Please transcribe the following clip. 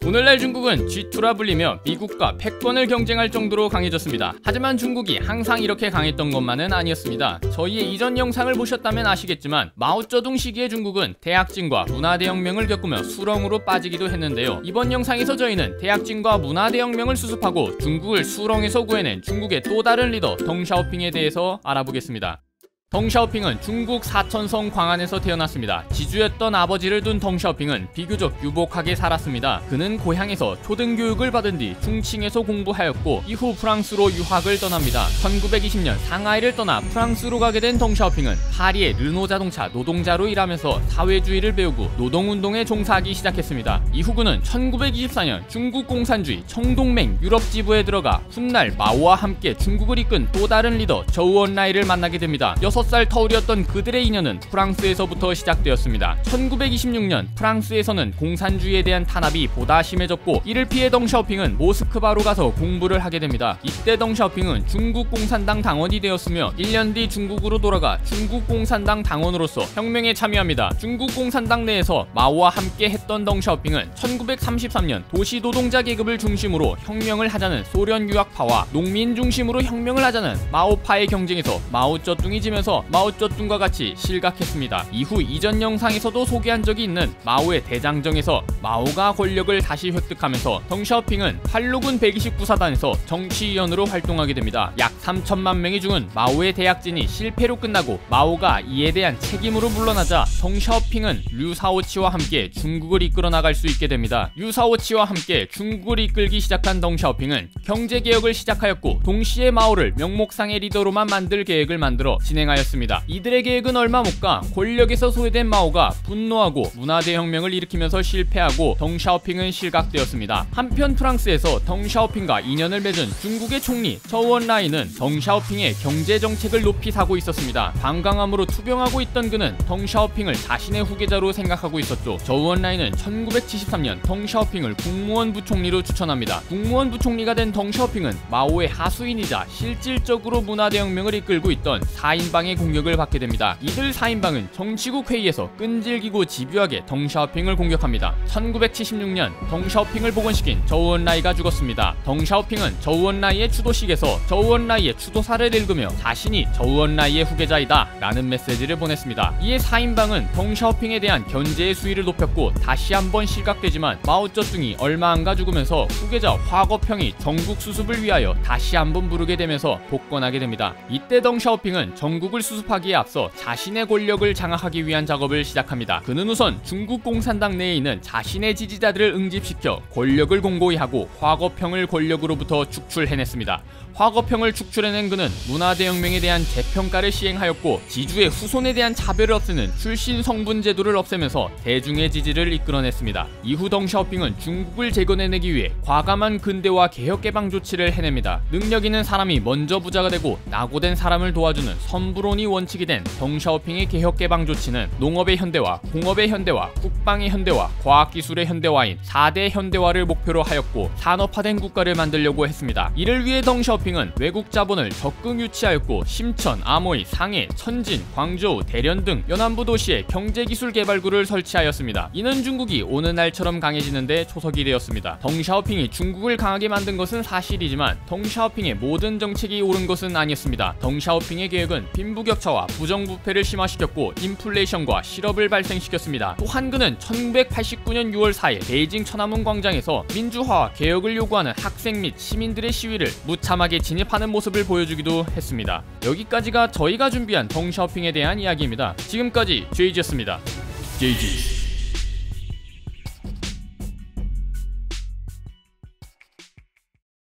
오늘날 중국은 G2라 불리며 미국과 패권을 경쟁할 정도로 강해졌습니다. 하지만 중국이 항상 이렇게 강했던 것만은 아니었습니다. 저희의 이전 영상을 보셨다면 아시겠지만 마오쩌둥 시기의 중국은 대약진과 문화대혁명을 겪으며 수렁으로 빠지기도 했는데요. 이번 영상에서 저희는 대약진과 문화대혁명을 수습하고 중국을 수렁에서 구해낸 중국의 또 다른 리더 덩샤오핑에 대해서 알아보겠습니다. 덩샤오핑은 중국 사천성 광안에서 태어났습니다. 지주였던 아버지를 둔 덩샤오핑은 비교적 유복하게 살았습니다. 그는 고향에서 초등교육을 받은 뒤 중칭에서 공부하였고 이후 프랑스로 유학을 떠납니다. 1920년 상하이를 떠나 프랑스로 가게 된 덩샤오핑은 파리의 르노 자동차 노동자로 일하면서 사회주의를 배우고 노동운동에 종사하기 시작했습니다. 이후 그는 1924년 중국 공산주의 청동맹 유럽지부에 들어가 훗날 마오와 함께 중국을 이끈 또 다른 리더 저우언라이를 만나게 됩니다. 6살 터울이었던 그들의 인연은 프랑스에서부터 시작되었습니다. 1926년 프랑스에서는 공산주의에 대한 탄압이 보다 심해졌고 이를 피해 덩샤오핑은 모스크바로 가서 공부를 하게 됩니다. 이때 덩샤오핑은 중국 공산당 당원이 되었으며 1년 뒤 중국으로 돌아가 중국 공산당 당원으로서 혁명에 참여합니다. 중국 공산당 내에서 마오와 함께 했던 덩샤오핑은 1933년 도시 노동자 계급을 중심으로 혁명을 하자는 소련 유학파와 농민 중심으로 혁명을 하자는 마오파의 경쟁에서 마오쩌둥이 지면서 마오쩌둥과 같이 실각했습니다. 이후 이전 영상에서도 소개한 적이 있는 마오의 대장정에서 마오가 권력을 다시 획득하면서 덩샤오핑은 팔로군 129사단에서 정치위원으로 활동하게 됩니다. 약 3천만 명이 죽은 마오의 대약진이 실패로 끝나고 마오가 이에 대한 책임으로 물러나자 덩샤오핑은 류사오치와 함께 중국을 이끌어 나갈 수 있게 됩니다. 류사오치와 함께 중국을 이끌기 시작한 덩샤오핑은 경제개혁을 시작하였고 동시에 마오를 명목상의 리더로만 만들 계획을 만들어 진행하였습니다. 이들의 계획은 얼마 못 가 권력에서 소외된 마오가 분노하고 문화대혁명을 일으키면서 실패하고 덩샤오핑은 실각되었습니다. 한편 프랑스에서 덩샤오핑과 인연을 맺은 중국의 총리 저우언라이는 덩샤오핑의 경제정책을 높이 사고 있었습니다. 방강함으로 투병하고 있던 그는 덩샤오핑을 자신의 후계자로 생각하고 있었죠. 저우언라이는 1973년 덩샤오핑을 국무원 부총리로 추천합니다. 국무원 부총리가 된 덩샤오핑은 마오의 하수인이자 실질적으로 문화대혁명을 이끌고 있던 4인방의 공격을 받게 됩니다. 이들 4인방은 정치국 회의에서 끈질기고 집요하게 덩샤오핑을 공격합니다. 1976년 덩샤오핑을 복원시킨 저우언라이가 죽었습니다. 덩샤오핑은 저우언라이의 추도식에서 저우언라이의 추도사를 읽으며 자신이 저우언라이의 후계자이다 라는 메시지를 보냈습니다. 이에 4인방은 덩샤오핑에 대한 견제의 수위를 높였고 다시 한번 실각되지만 마오쩌둥이 얼마 안 가 죽으면서 후계자 화거평이 전국 수습을 위하여 다시 한번 부르게 되면서 복권하게 됩니다. 이때 덩샤오핑은 전국을 수습하기에 앞서 자신의 권력을 장악하기 위한 작업을 시작합니다. 그는 우선 중국 공산당 내에 있는 자신의 지지자들을 응집시켜 권력을 공고히 하고 화거평을 권력으로부터 축출해냈습니다. 화거평을 축출해낸 그는 문화대혁명에 대한 재평가를 시행하였고 지주의 후손에 대한 차별을 없애는 출신 성분 제도를 없애면서 대중의 지지를 이끌어냈습니다. 이후 덩샤오핑은 중국을 재건해내기 위해 과감한 근대화 개혁개방 조치를 해냅니다. 능력 있는 사람이 먼저 부자가 되고 낙오된 사람을 도와주는 선불원이 원칙이 된 덩샤오핑의 개혁개방 조치는 농업의 현대화, 공업의 현대화, 국방의 현대화, 과학기술의 현대화인 4대 현대화를 목표로 하였고 산업화된 국가를 만들려고 했습니다. 이를 위해 덩샤오핑은 외국 자본을 적극 유치하였고 심천, 아모이, 상해, 천진, 광저우, 대련 등 연안부 도시에 경제기술 개발구를 설치하였습니다. 이는 중국이 오는 날처럼 강해지는데 초석이 되었습니다. 덩샤오핑이 중국을 강하게 만든 것은 사실이지만 덩샤오핑의 모든 정책이 옳은 것은 아니었습니다. 덩샤오핑의 계획은 빈부격차와 부정부패를 심화시켰고 인플레이션과 실업을 발생시켰습니다. 또한 그는 1989년 6월 4일 베이징 천안문 광장에서 민주화와 개혁을 요구하는 학생 및 시민들의 시위를 무참하게 진입하는 모습을 보여주기도 했습니다. 여기까지가 저희가 준비한 덩샤오핑에 대한 이야기입니다. 지금까지 제이지였습니다. 제이지